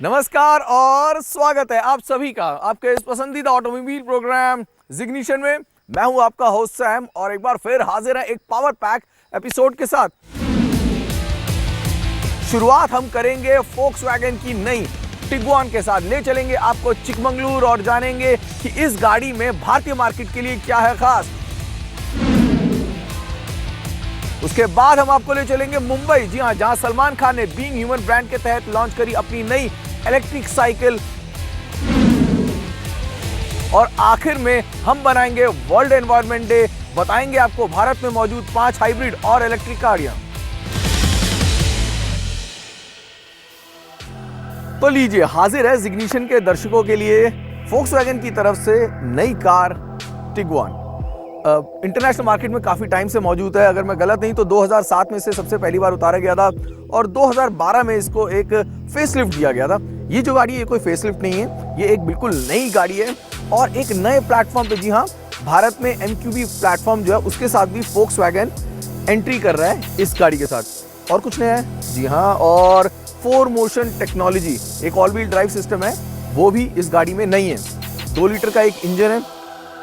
नमस्कार और स्वागत है आप सभी का आपके इस पसंदीदा ऑटोमोबाइल प्रोग्राम जिग्निशन में। मैं हूं आपका होस्ट सैम और एक बार फिर हाजिर है एक पावर पैक एपिसोड के साथ। शुरुआत हम करेंगे फोक्सवैगन की नई टिगुआन के साथ। ले चलेंगे आपको चिकमंगलुर और जानेंगे कि इस गाड़ी में भारतीय मार्केट के लिए क्या है खास। उसके बाद हम आपको ले चलेंगे मुंबई, जी हां, जहां सलमान खान ने बीइंग ह्यूमन ब्रांड के तहत लॉन्च करी अपनी नई इलेक्ट्रिक साइकिल। और आखिर में हम बनाएंगे वर्ल्ड एनवायरनमेंट डे, बताएंगे आपको भारत में मौजूद 5 हाइब्रिड और इलेक्ट्रिक गाड़ियां। तो लीजिए, हाजिर है जिग्निशन के दर्शकों के लिए फोक्सवैगन की तरफ से नई कार टिगुआन। इंटरनेशनल मार्केट में काफी टाइम से मौजूद है। अगर मैं गलत नहीं तो 2007 में से सबसे पहली बार उतारा गया था और 2012 में इसको एक फेसलिफ्ट दिया गया था। ये जो गाड़ी है, ये कोई फेसलिफ्ट नहीं है, ये एक बिल्कुल नई गाड़ी है और एक नए प्लेटफॉर्म पे, जी हाँ, भारत में MQB प्लेटफॉर्म जो है उसके साथ भी फोक्सवैगन एंट्री कर रहा है इस गाड़ी के साथ। और कुछ नया है, जी हाँ, और 4 मोशन टेक्नोलॉजी, एक ऑल व्हील ड्राइव सिस्टम है, वो भी इस गाड़ी में नहीं है। 2 लीटर का एक इंजन है।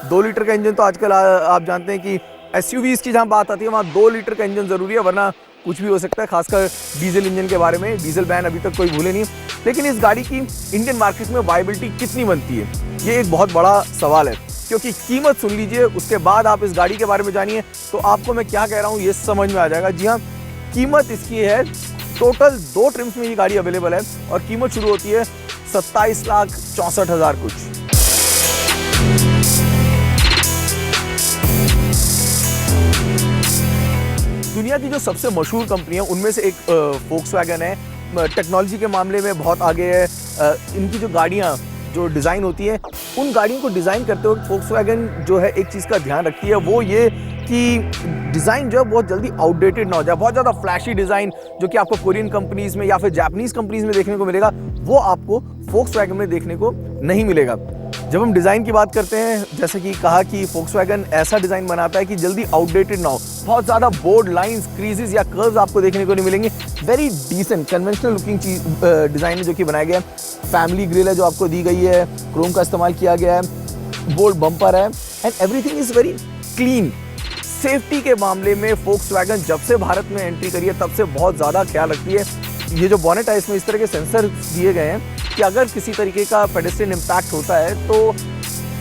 2 लीटर का इंजन तो आजकल आप जानते हैं कि SUVs की जहां बात आती है वहां 2 लीटर का इंजन जरूरी है, वरना कुछ भी हो सकता है। खासकर डीजल इंजन के बारे में, डीजल बैन अभी तक कोई भूले नहीं। लेकिन इस गाड़ी की इंडियन मार्केट में वायबिलिटी कितनी बनती है, ये एक बहुत बड़ा सवाल है। क्योंकि कीमत सुन लीजिए, उसके बाद आप इस गाड़ी के बारे में जानिए तो आपको मैं क्या कह रहा हूँ ये समझ में आ जाएगा। जी हाँ, कीमत इसकी है, टोटल 2 ट्रिम्स में ये गाड़ी अवेलेबल है और कीमत शुरू होती है 27,64,000 कुछ। दुनिया की जो सबसे मशहूर कंपनी है उनमें से एक फोक्सवैगन है। टेक्नोलॉजी के मामले में बहुत आगे है। इनकी जो गाड़ियाँ जो डिज़ाइन होती हैं, उन गाड़ियों को डिज़ाइन करते वक्त फोक्सवैगन जो है एक चीज़ का ध्यान रखती है, वो ये कि डिज़ाइन जो है बहुत जल्दी आउटडेटेड ना हो जाए। बहुत ज़्यादा फ्लैशी डिज़ाइन जो कि आपको कोरियन कंपनीज़ में या फिर जापानीज़ कंपनीज़ में देखने को मिलेगा, वो आपको फोक्सवैगन में देखने को नहीं मिलेगा। जब हम डिज़ाइन की बात करते हैं, जैसे कि कहा कि फोक्सवैगन ऐसा डिज़ाइन बनाता है कि जल्दी आउटडेटेड ना हो। बहुत ज़्यादा बोर्ड लाइंस, क्रीजेस या कर्व्स आपको देखने को नहीं मिलेंगे। Very decent conventional looking design है जो कि बनाया गया है। फैमिली ग्रिल है जो आपको दी गई है, क्रोम का इस्तेमाल किया गया है, बोल्ड बम्पर है and everything is very clean. Safety के मामले में फोक्सवैगन जब से भारत में एंट्री करी है तब से बहुत ज़्यादा ख्याल रखती है। ये जो बॉनेट है इसमें इस तरह के सेंसर दिए गए हैं कि अगर किसी तरीके का पेडेस्ट्रियन इम्पैक्ट होता है तो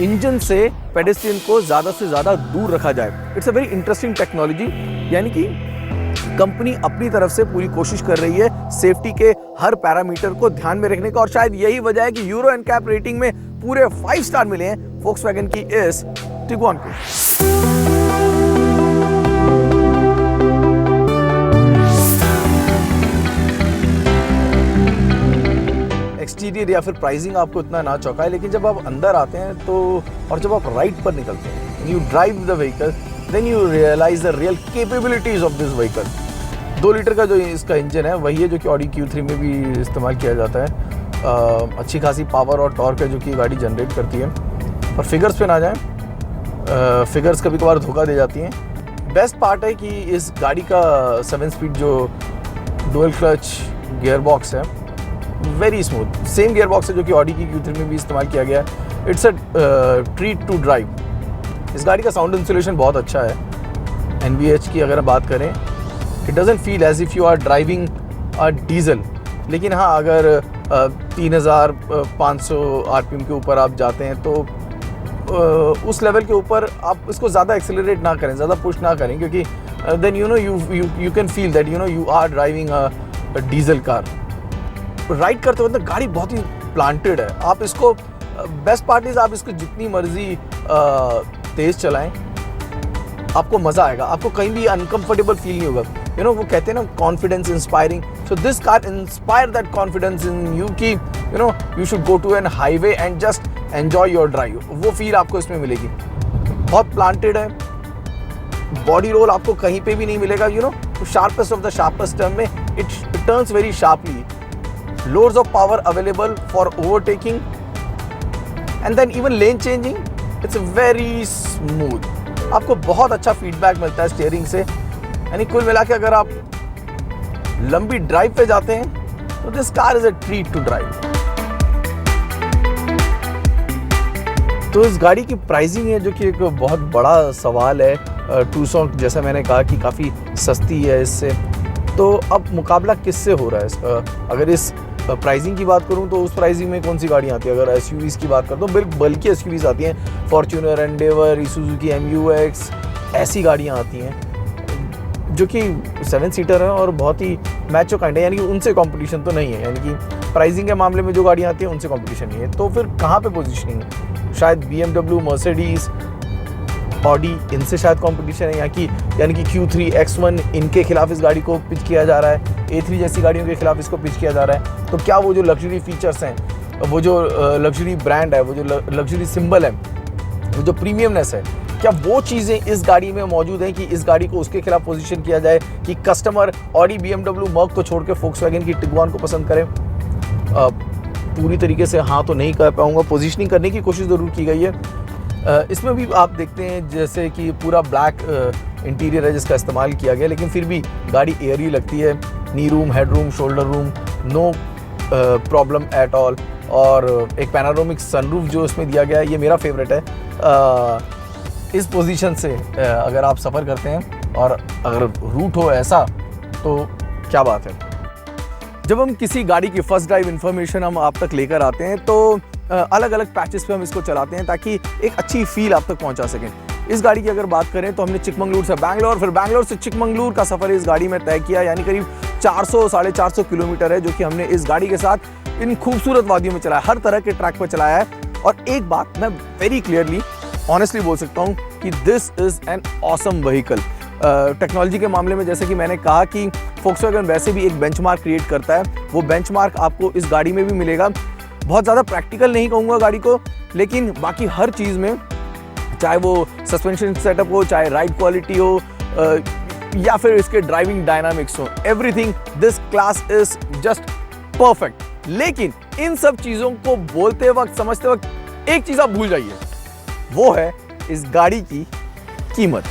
इंजन से पेडेस्ट्रियन को ज़्यादा से ज़्यादा दूर रखा जाए। It's a very interesting technology, यानी कि कंपनी अपनी तरफ से पूरी कोशिश कर रही है सेफ्टी के हर पैरामीटर को ध्यान में रखने का। और शायद यही वजह है कि यूरो NCAP रेटिंग में पूरे 5 स्टार मिले हैं फोक्सवैगन की इस टिगुआन को। एक्सटीरियर या फिर प्राइसिंग आपको इतना ना चौंकाए, लेकिन जब आप अंदर आते हैं तो, और जब आप राइड पर निकलते हैं, you drive the vehicle, then you realise the real capabilities of this vehicle. 2 litre का जो इसका इंजन है वही है जो कि ऑडी Q3 में भी इस्तेमाल किया जाता है। अच्छी खासी पावर और टॉर्क है जो कि गाड़ी जनरेट करती है। और फिगर्स पे ना जाएं, फिगर्स कभी कभार धोखा दे जाती हैं। बेस्ट पार्ट है कि इस गाड़ी का 7 स्पीड जो डुअल क्लच गियर बॉक्स है, very smooth, same gear box है जो कि ऑडी की Q3 में भी इस्तेमाल किया गया है। It's a treat to drive. इस गाड़ी का साउंड इंसुलेशन बहुत अच्छा है। NVH की अगर बात करें, it doesn't feel as if you are driving a diesel. लेकिन हाँ, अगर 3500 RPM के ऊपर आप जाते हैं तो उस लेवल के ऊपर आप इसको ज़्यादा एक्सेलरेट ना करें, ज़्यादा पुश ना करें, क्योंकि then you can feel that you are driving a diesel car. Ride करते वक्त गाड़ी बहुत ही प्लांटेड है। आप इसको, बेस्ट पार्ट इज, आप इसको जितनी मर्जी तेज चलाएं, आपको मज़ा आएगा। आपको कहीं भी अनकंफर्टेबल फील नहीं होगा। वो कहते हैं ना, confidence inspiring. So this car inspire that confidence in you कि you should go to an highway and just enjoy your drive. वो फील आपको इसमें मिलेगी। बहुत प्लांटेड है। बॉडी रोल आपको कहीं पे भी नहीं मिलेगा। Sharpest of the sharpest turn में it turns very sharply. Loads of power available for overtaking and then even lane changing, it's very smooth. आपको बहुत अच्छा फीडबैक मिलता है स्टीयरिंग से। यानी कुल मिला के अगर आप लंबी ड्राइव पे जाते हैं तो this car is a treat to drive. तो इस गाड़ी की प्राइसिंग है जो कि एक बहुत बड़ा सवाल है। टूसॉन जैसा मैंने कहा कि काफ़ी सस्ती है इससे, तो अब मुकाबला किससे हो रहा है इसका? अगर इस प्राइसिंग की बात करूं तो उस प्राइसिंग में कौन सी गाड़ियाँ आती है? अगर एसयूवीज़ की बात करता हूँ, बल्कि एसयूवीज़ आती हैं, फॉर्च्यूनर, एंडेवर, सुजुकी एमयूएक्स, ऐसी गाड़ियाँ आती हैं जो कि 7 सीटर हैं और बहुत ही मैचो काइंड है, यानी कि उनसे कंपटीशन तो नहीं है। यानी कि प्राइसिंग के मामले में जो गाड़ियाँ आती हैं उनसे कंपटीशन नहीं है। तो फिर कहाँ पे पोजीशनिंग है? शायद BMW, मर्सिडीज़, ऑडी, इनसे शायद कंपटीशन है यहाँ की, यानी कि Q3, X1, इनके खिलाफ इस गाड़ी को पिच किया जा रहा है। A3 जैसी गाड़ियों के खिलाफ इसको पिच किया जा रहा है। तो क्या वो जो लग्जरी फीचर्स हैं, वो जो लग्जरी ब्रांड है, वो जो लग्जरी सिंबल है, वो जो प्रीमियमनेस है, क्या वो चीज़ें इस गाड़ी में मौजूद हैं कि इस गाड़ी को उसके खिलाफ पोजीशन किया जाए कि कस्टमर ऑडी, BMW, मर्क को छोड़ के फोक्सवैगन की टिगुआन को पसंद करें? पूरी तरीके से हाँ तो नहीं कह पाऊँगा, पोजीशनिंग करने की कोशिश ज़रूर की गई है। इसमें भी आप देखते हैं जैसे कि पूरा ब्लैक इंटीरियर है जिसका इस्तेमाल किया गया, लेकिन फिर भी गाड़ी एयरी लगती है। Knee room, head room, shoulder room, no problem at all. और एक पैनारोमिक सनरूफ जो इसमें दिया गया है, ये मेरा फेवरेट है। इस पोजीशन से अगर आप सफ़र करते हैं और अगर रूट हो ऐसा, तो क्या बात है। जब हम किसी गाड़ी की फर्स्ट ड्राइव इन्फॉर्मेशन हम आप तक लेकर आते हैं तो अलग अलग पैचेस पे हम इसको चलाते हैं ताकि एक अच्छी फील आप तक पहुंचा सकें। इस गाड़ी की अगर बात करें तो हमने चिकमंगलुरु से बैंगलोर, फिर बैंगलोर से चिकमंगलुरु का सफ़र इस गाड़ी में तय किया, यानी करीब 400-450 किलोमीटर है, जो कि हमने इस गाड़ी के साथ इन खूबसूरत वादियों में चलाया, हर तरह के ट्रैक पर चलाया है। और एक बात मैं वेरी क्लियरली ऑनेस्टली बोल सकता हूँ कि this is an awesome vehicle. Technology के मामले में जैसे कि मैंने कहा कि फोक्सवैगन वैसे भी एक बेंचमार्क क्रिएट करता है, वो बेंचमार्क आपको इस गाड़ी में भी मिलेगा। बहुत ज़्यादा प्रैक्टिकल नहीं कहूँगा गाड़ी को, लेकिन बाकी हर चीज़ में, चाहे वो सस्पेंशन सेटअप हो, चाहे राइड क्वालिटी हो, या फिर इसके ड्राइविंग डायनामिक्स हो, everything this class is just perfect. लेकिन इन सब चीज़ों को बोलते वक्त, समझते वक्त एक चीज़ आप भूल जाइए, वो है इस गाड़ी की कीमत।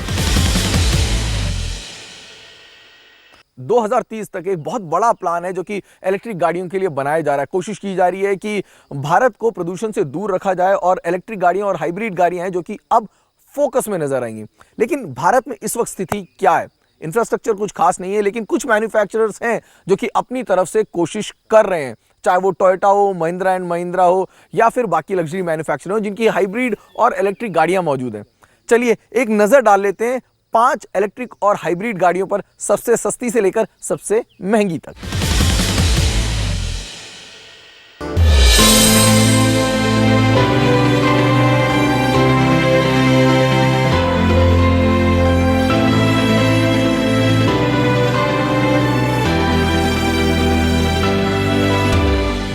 2030 तक एक बहुत बड़ा प्लान है जो कि इलेक्ट्रिक गाड़ियों के लिए बनाया जा रहा है। कोशिश की जा रही है कि भारत को प्रदूषण से दूर रखा जाए और इलेक्ट्रिक गाड़ियां और हाइब्रिड गाड़ियां हैं जो कि अब फोकस में नजर आएंगी। लेकिन भारत में इस वक्त स्थिति क्या है? इंफ्रास्ट्रक्चर कुछ खास नहीं है, लेकिन कुछ मैन्युफैक्चरर्स हैं जो कि अपनी तरफ से कोशिश कर रहे हैं, चाहे वो टोयोटा हो, महिंद्रा एंड महिंद्रा हो, या फिर बाकी लग्जरी मैन्युफैक्चरर हो जिनकी हाइब्रिड और इलेक्ट्रिक गाड़ियां मौजूद हैं। चलिए एक नजर डाल लेते हैं 5 इलेक्ट्रिक और हाइब्रिड गाड़ियों पर, सबसे सस्ती से लेकर सबसे महंगी तक।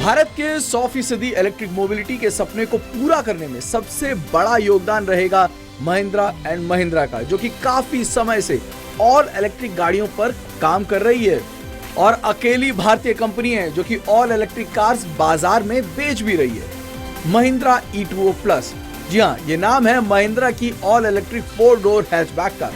भारत के 100% इलेक्ट्रिक मोबिलिटी के सपने को पूरा करने में सबसे बड़ा योगदान रहेगा महिंद्रा एंड महिंद्रा का, जो कि काफी समय से ऑल इलेक्ट्रिक गाड़ियों पर काम कर रही है और अकेली भारतीय कंपनी है जो कि ऑल इलेक्ट्रिक कार्स बाजार में बेच भी रही है। महिंद्रा E2O प्लस, जी हाँ, ये नाम है महिंद्रा की ऑल इलेक्ट्रिक 4 डोर हैचबैक का।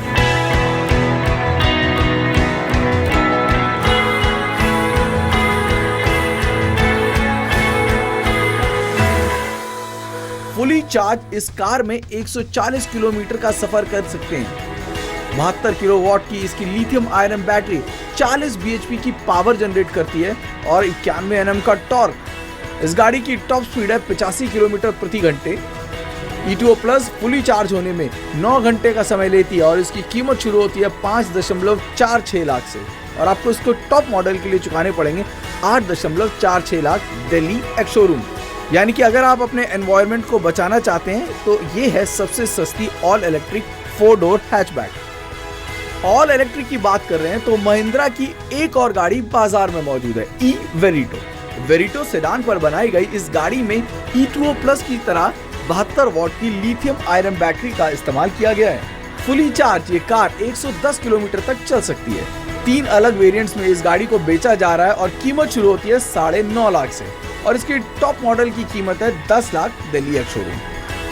फुली चार्ज इस कार में 140 किलोमीटर का सफर कर सकते हैं। 72 किलोवाट की इसकी लिथियम आयरन बैटरी 40 bhp की पावर जनरेट करती है और 91 Nm का टॉर्क। इस गाड़ी की टॉप स्पीड है 85 किलोमीटर प्रति घंटे। E2O प्लस फुली चार्ज होने में 9 घंटे का समय लेती है और इसकी कीमत शुरू होती है 5.46 लाख से, और आपको इसको टॉप मॉडल के लिए चुकाने पड़ेंगे 8.46 लाख दिल्ली एक्स शोरूम। यानी कि अगर आप अपने एनवायरनमेंट को बचाना चाहते हैं तो ये है सबसे सस्ती all electric 4 door hatchback. All electric की बात कर रहे हैं तो महिंद्रा की एक और गाड़ी बाजार में मौजूद है, वेरिटो। वेरिटो सेडान पर बनाई गई इस गाड़ी में E2O प्लस की तरह 72 वॉट की लिथियम आयरन बैटरी का इस्तेमाल किया गया है। फुली चार्ज ये कार 110 किलोमीटर तक चल सकती है। 3 अलग वेरिएंट्स में इस गाड़ी को बेचा जा रहा है और कीमत शुरू होती है 9.5 लाख से, और इसकी टॉप मॉडल की कीमत है 10 लाख दिल्ली एक्स शोरूम।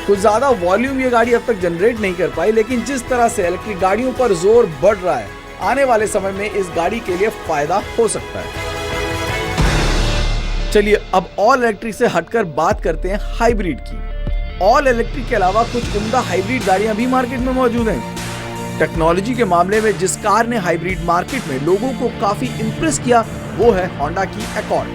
कुछ ज्यादा वॉल्यूम ये गाड़ी अब तक जनरेट नहीं कर पाई, लेकिन जिस तरह से इलेक्ट्रिक गाड़ियों पर जोर बढ़ रहा है, आने वाले समय में इस गाड़ी के लिए फायदा हो सकता है। चलिए अब ऑल इलेक्ट्रिक से हटकर बात करते हैं हाइब्रिड की। ऑल इलेक्ट्रिक के अलावा कुछ उम्दा हाइब्रिड गाड़ियां भी मार्केट में मौजूद हैं। टेक्नोलॉजी के मामले में जिस कार ने हाइब्रिड मार्केट में लोगों को काफी इंप्रेस किया वो है होंडा की अकॉर्ड।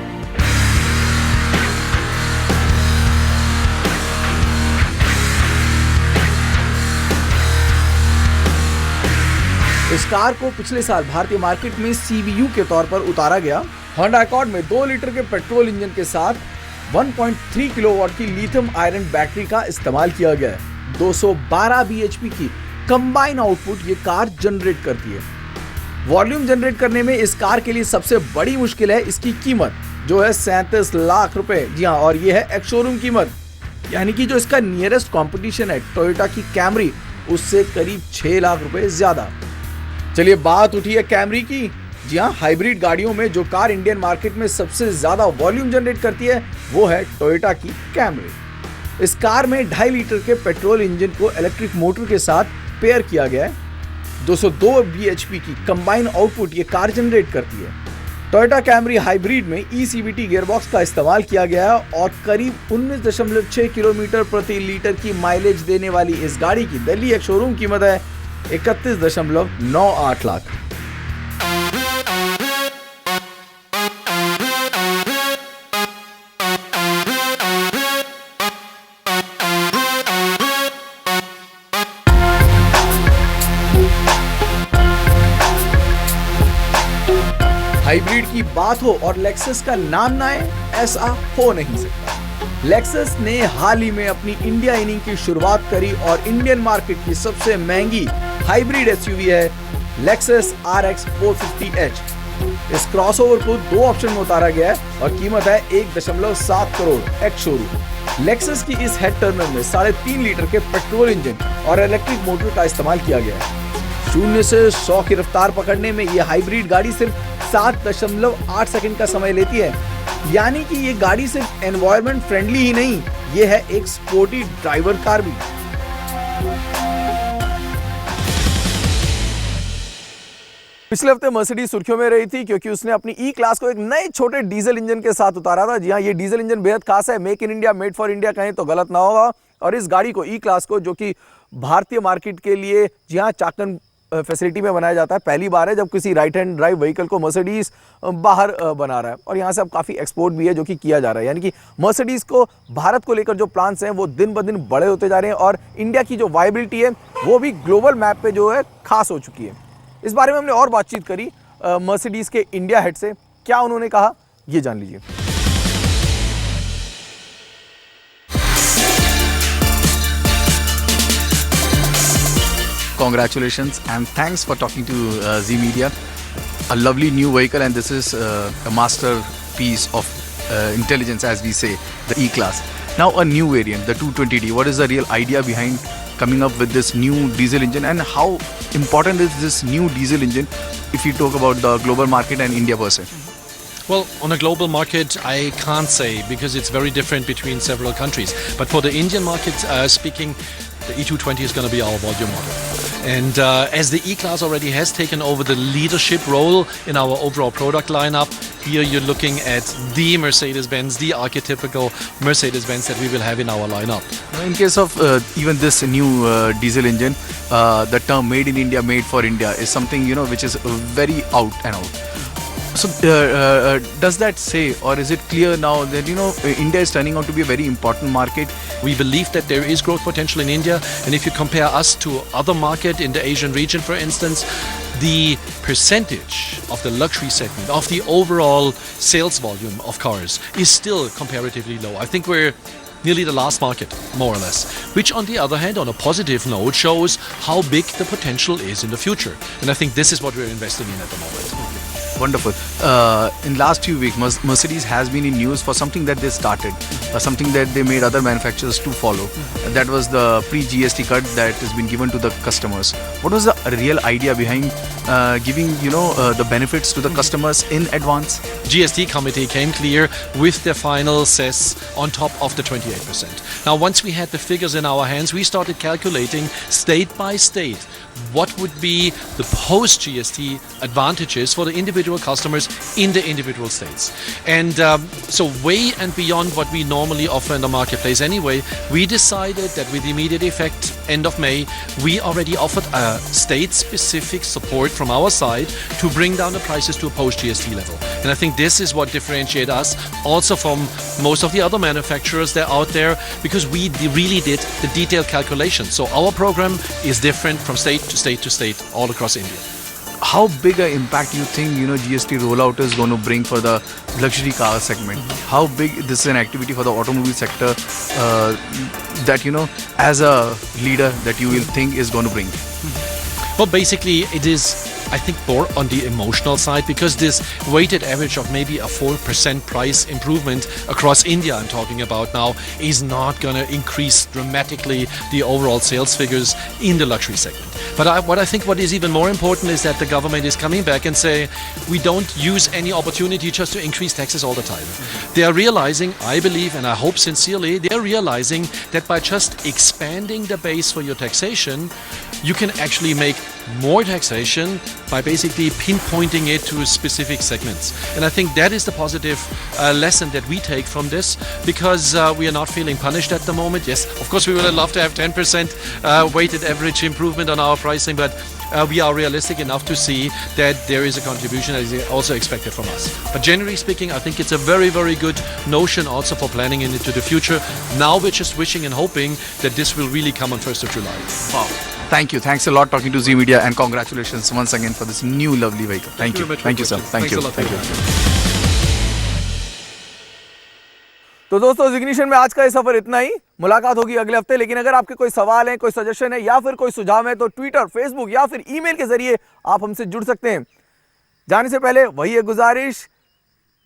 इस कार को पिछले साल भारतीय मार्केट में CVU के तौर पर उतारा गया। होंडा अकॉर्ड में 2 लीटर के पेट्रोल इंजन के साथ 1.3 किलोवाट की लिथियम आयरन बैटरी का इस्तेमाल किया गया है। 212 bhp की कंबाइन आउटपुट ये कार जनरेट करती है। वॉल्यूम जनरेट करने में इस कार के लिए सबसे बड़ी मुश्किल है इसकी कीमत, जो है 37 लाख रुपए। जी हाँ, और ये है एक्स शोरूम कीमत, यानी कि जो इसका नियरेस्ट कंपटीशन है टोयोटा की कैमरी, उससे करीब 6 लाख रुपए ज्यादा। चलिए बात उठी है कैमरी की। जी हाँ, हाइब्रिड गाड़ियों में जो कार इंडियन मार्केट में सबसे ज्यादा वॉल्यूम जनरेट करती है वो है टोयोटा की कैमरी। इस कार में 2.5 लीटर के पेट्रोल इंजन को इलेक्ट्रिक मोटर के साथ पेयर किया गया है। 202 bhp की कंबाइन आउटपुट ये कार जनरेट करती है। टोयोटा कैमरी हाइब्रिड में ECVT गियरबॉक्स का इस्तेमाल किया गया है और करीब 19.6 किलोमीटर प्रति लीटर की माइलेज देने वाली इस गाड़ी की दिल्ली एक शोरूम कीमत है 31.98 लाख। हाइब्रिड की बात हो और लेक्सस का नाम ना आए, ऐसा हो नहीं सकता। लेक्सस ने हाल ही में अपनी इंडिया इनिंग की शुरुआत करी और इंडियन मार्केट की सबसे महंगी हाइब्रिड SUV है लेक्सस RX 450h। इस क्रॉसओवर को 2 ऑप्शन में उतारा गया है और कीमत है 1.7 करोड़ एक्स शोरूम। लेक्सस की इस हेड टर्नर में 3.5 लीटर के पेट्रोल इंजन और इलेक्ट्रिक मोटर का इस्तेमाल किया गया है। 0 से 100 की रफ्तार पकड़ने में ये हाइब्रिड गाड़ी सिर्फ 7.8 सेकंड का समय लेती है, यानी कि ये गाड़ी सिर्फ एनवायरनमेंट फ्रेंडली ही नहीं, ये है एक स्पोर्टी ड्राइवर कार भी। पिछले हफ्ते मर्सिडीज सुर्खियों में रही थी क्योंकि उसने अपनी ई क्लास को एक नए छोटे डीजल इंजन के साथ उतारा था। जी हाँ, ये डीजल इंजन बेहद खास है, make in India made for India कहें तो गलत ना होगा। और इस गाड़ी को ई क्लास को, जो कि भारतीय मार्केट के लिए जी हाँ चाकन फैसिलिटी में बनाया जाता है, पहली बार है जब किसी राइट हैंड ड्राइव व्हीकल को मर्सिडीज बाहर बना रहा है। और यहाँ से अब काफ़ी एक्सपोर्ट भी है जो कि किया जा रहा है, यानी कि मर्सिडीज को भारत को लेकर जो प्लान्स हैं वो दिन ब दिन बड़े होते जा रहे हैं और इंडिया की जो वायबिलिटी है वो भी ग्लोबल मैप पे जो है खास हो चुकी है। इस बारे में हमने और बातचीत करी मर्सिडीज के इंडिया हेड से। क्या उन्होंने कहा ये जान लीजिए। Congratulations and thanks for talking to Z Media. A lovely new vehicle, and this is a masterpiece of intelligence, as we say, the E-Class. Now a new variant, the 220D. What is the real idea behind coming up with this new diesel engine, and how important is this new diesel engine if you talk about the global market and India per se? Well, on a global market, I can't say because it's very different between several countries. But for the Indian market speaking, the E220 is going to be our volume model. And as the E-Class already has taken over the leadership role in our overall product lineup, here you're looking at the Mercedes-Benz, the archetypical Mercedes-Benz that we will have in our lineup. In case of even this new diesel engine, the term "made in India, made for India" is something which is very out and out. So does that say, or is it clear now that India is turning out to be a very important market? We believe that there is growth potential in India, and if you compare us to other market in the Asian region, for instance, the percentage of the luxury segment of the overall sales volume of cars is still comparatively low. I think we're nearly the last market, more or less, which on the other hand, on a positive note, shows how big the potential is in the future. And I think this is what we're investing in at the moment. Wonderful. In last few weeks, Mercedes has been in news for something that they started, something that they made other manufacturers to follow. That was the pre-GST cut that has been given to the customers. What was the real idea behind giving the benefits to the customers in advance? GST committee came clear with their final cess on top of the 28%. Now, once we had the figures in our hands, we started calculating state by state what would be the post-GST advantages for the individual individual customers in the individual states. And so way and beyond what we normally offer in the marketplace anyway, we decided that with immediate effect, end of May, we already offered a state-specific support from our side to bring down the prices to a post-GST level. And I think this is what differentiates us also from most of the other manufacturers that are out there, because we really did the detailed calculation. So our program is different from state to state to state all across India. How big an impact you think GST rollout is going to bring for the luxury car segment? How big this is an activity for the automobile sector that as a leader that you will think is going to bring? Well, basically it is, I think, more on the emotional side, because this weighted average of maybe a 4% price improvement across India, I'm talking about now, is not going to increase dramatically the overall sales figures in the luxury segment. But what is even more important is that the government is coming back and say, we don't use any opportunity just to increase taxes all the time. They are realizing, I believe, and I hope sincerely, they are realizing that by just expanding the base for your taxation, you can actually make more taxation by basically pinpointing it to specific segments. And I think that is the positive lesson that we take from this, because we are not feeling punished at the moment. Yes, of course we would love to have 10% weighted average improvement on our pricing, but we are realistic enough to see that there is a contribution that is also expected from us. But generally speaking, I think it's a very, very good notion also for planning into the future. Now we're just wishing and hoping that this will really come on 1st of July. Wow. Thank you. Thanks a lot talking to Z Media, and congratulations once again for this new lovely vehicle. Thank you. Thank you, sir. Thank you. Thank you. तो दोस्तों, जिग्निशन में आज का ये सफर इतना ही। मुलाकात होगी अगले हफ्ते, लेकिन अगर आपके कोई सवाल है, कोई सजेशन है या फिर कोई सुझाव है तो ट्विटर, फेसबुक या फिर ईमेल के जरिए आप हमसे जुड़ सकते हैं। जाने से पहले वही एक गुजारिश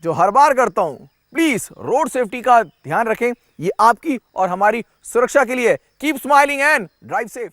जो हर बार करता हूं, प्लीज रोड सेफ्टी का ध्यान रखें। ये आपकी और हमारी सुरक्षा के लिए। Keep smiling and drive safe.